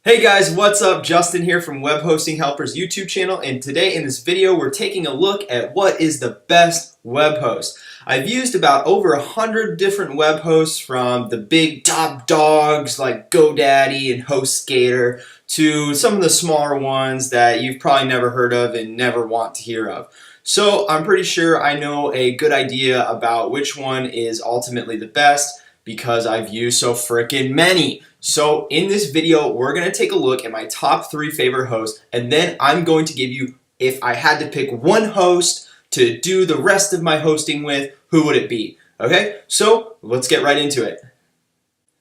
Hey guys, what's up? Justin here from Web Hosting Helpers YouTube channel, and today in this video we're taking a look at what is the best web host. I've used about over 100 different web hosts, from the big top dogs like GoDaddy and HostGator to some of the smaller ones that you've probably never heard of and never want to hear of. So I'm pretty sure I know a good idea about which one is ultimately the best, because I've used so freaking many. So in this video, we're going to take a look at my top 3 favorite hosts, and then I'm going to give you, if I had to pick one host to do the rest of my hosting with, who would it be? Okay, so let's get right into it.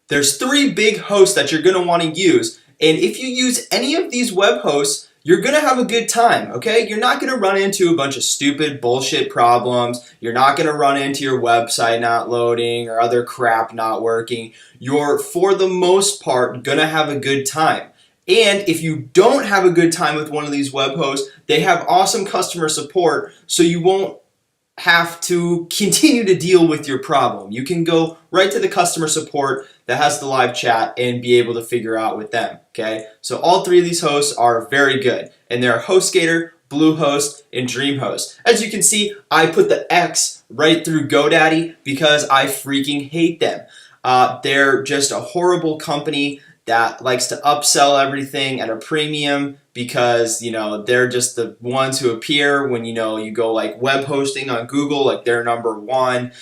There's 3 big hosts that you're going to want to use, and if you use any of these web hosts, you're going to have a good time, okay? You're not going to run into a bunch of stupid bullshit problems. You're not going to run into your website not loading or other crap not working. You're, for the most part, going to have a good time. And if you don't have a good time with one of these web hosts, they have awesome customer support, so you won't have to continue to deal with your problem. You can go right to the customer support that has the live chat and be able to figure out with them, okay? So all 3 of these hosts are very good, and they're HostGator, Bluehost, and DreamHost. As you can see, I put the X right through GoDaddy because I freaking hate them. They're just a horrible company that likes to upsell everything at a premium, because they're just the ones who appear when you go like web hosting on Google, like they're #1,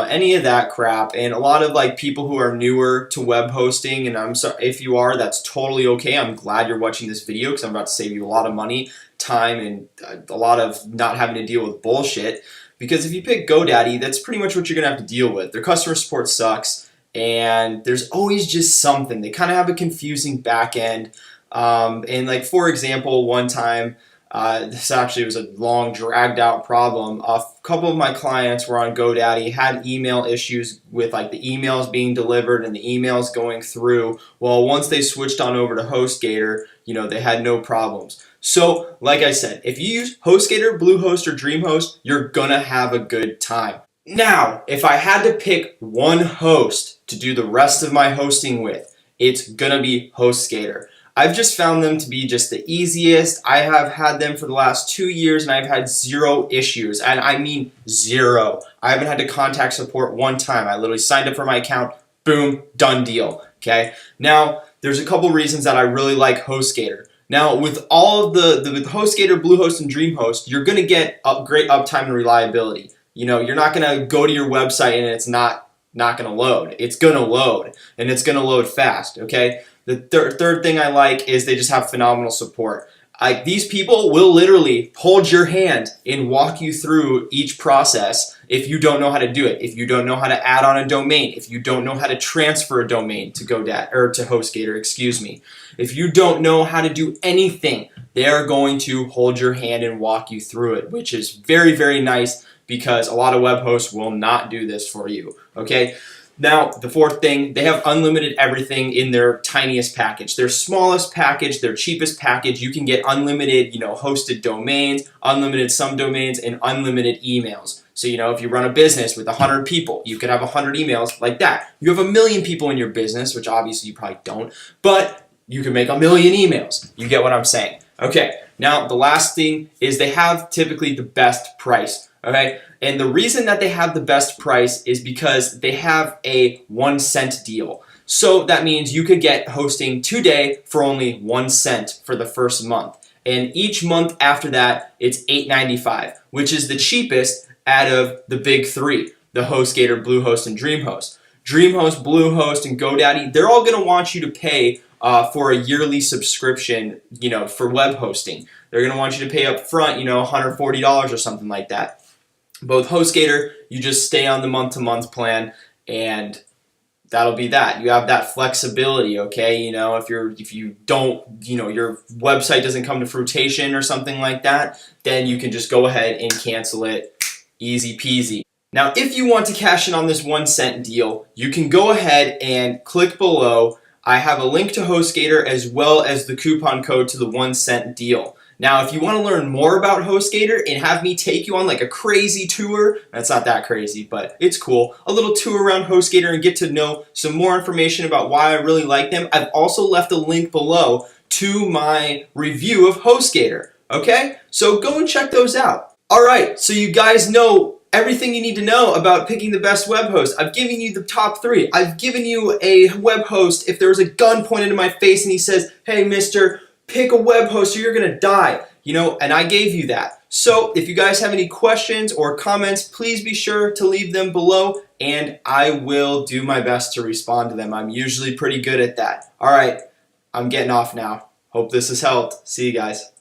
any of that crap. And a lot of like people who are newer to web hosting, and I'm sorry if you are, that's totally okay. I'm glad you're watching this video because I'm about to save you a lot of money, time, and a lot of not having to deal with bullshit. Because if you pick GoDaddy, that's pretty much what you're gonna have to deal with. Their customer support sucks, and there's always just something. They kind of have a confusing back end. And like, for example, one time, this actually was a long dragged out problem. A couple of my clients were on GoDaddy, had email issues with like the emails being delivered and the emails going through. Well, once they switched on over to HostGator, they had no problems. So like I said, if you use HostGator, Bluehost, or DreamHost, you're gonna have a good time. Now, if I had to pick one host to do the rest of my hosting with, it's gonna be HostGator. I've just found them to be just the easiest. I have had them for the last 2 years, and I've had 0 issues, and I mean 0. I haven't had to contact support one time. I literally signed up for my account, boom, done deal, okay? Now, there's a couple reasons that I really like HostGator. Now, with all of with HostGator, Bluehost, and DreamHost, you're gonna get great uptime and reliability. You're not gonna go to your website and it's not gonna load. It's gonna load, and it's gonna load fast, okay? The third thing I like is they just have phenomenal support. These people will literally hold your hand and walk you through each process if you don't know how to do it, if you don't know how to add on a domain, if you don't know how to transfer a domain to GoDaddy or to HostGator, excuse me. If you don't know how to do anything, they are going to hold your hand and walk you through it, which is very, very nice, because a lot of web hosts will not do this for you, okay? Now, the fourth thing, they have unlimited everything in their tiniest package. Their smallest package, their cheapest package, you can get unlimited, hosted domains, unlimited subdomains, and unlimited emails. So, if you run a business with 100 people, you could have 100 emails like that. You have 1 million people in your business, which obviously you probably don't, but you can make 1 million emails. You get what I'm saying? Okay, now the last thing is they have typically the best price. Okay, and the reason that they have the best price is because they have a 1-cent deal. So that means you could get hosting today for only 1 cent for the first month. And each month after that, it's $8.95, which is the cheapest out of the big 3, the HostGator, Bluehost, and DreamHost. DreamHost, Bluehost, and GoDaddy, they're all gonna want you to pay for a yearly subscription, for web hosting. They're gonna want you to pay up front, $140 or something like that. Both HostGator, you just stay on the month-to-month plan, and that'll be that. You have that flexibility, okay? If you don't, your website doesn't come to fruition or something like that, then you can just go ahead and cancel it. Easy peasy. Now, if you want to cash in on this 1-cent deal, you can go ahead and click below. I have a link to HostGator as well as the coupon code to the 1-cent deal. Now, if you want to learn more about HostGator and have me take you on like a crazy tour, that's not that crazy, but it's cool, a little tour around HostGator and get to know some more information about why I really like them, I've also left a link below to my review of HostGator. Okay? So go and check those out. Alright, so you guys know everything you need to know about picking the best web host. I've given you the top 3. I've given you a web host if there was a gun pointed in my face and he says, hey mister, pick a web host or you're gonna die. You know, and I gave you that. So if you guys have any questions or comments, please be sure to leave them below and I will do my best to respond to them. I'm usually pretty good at that. Alright, I'm getting off now. Hope this has helped. See you guys.